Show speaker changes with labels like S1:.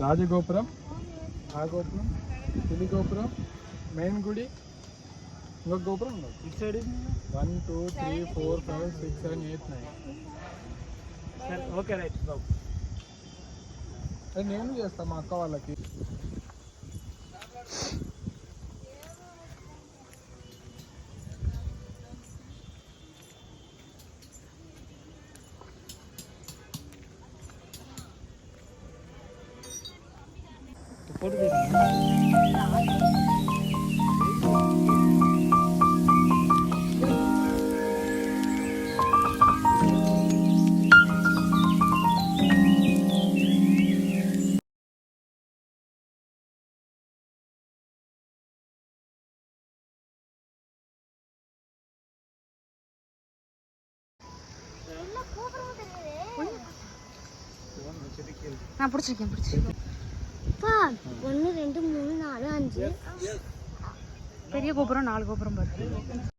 S1: రాజగోపురం, ఆ గోపురం, తులి గోపురం, మెయిన్ గుడి, ఇంకొక గోపురం ఉండదు. 1 2 3 4 5 6 7 8 9. Okay right. నేను చేస్తా మా అక్క వాళ్ళకి.
S2: நான் பிடிச்சிருக்கேன். 1 2 3 4 5 பெரிய கோபுரம் 4 கோபுரம் பாரு.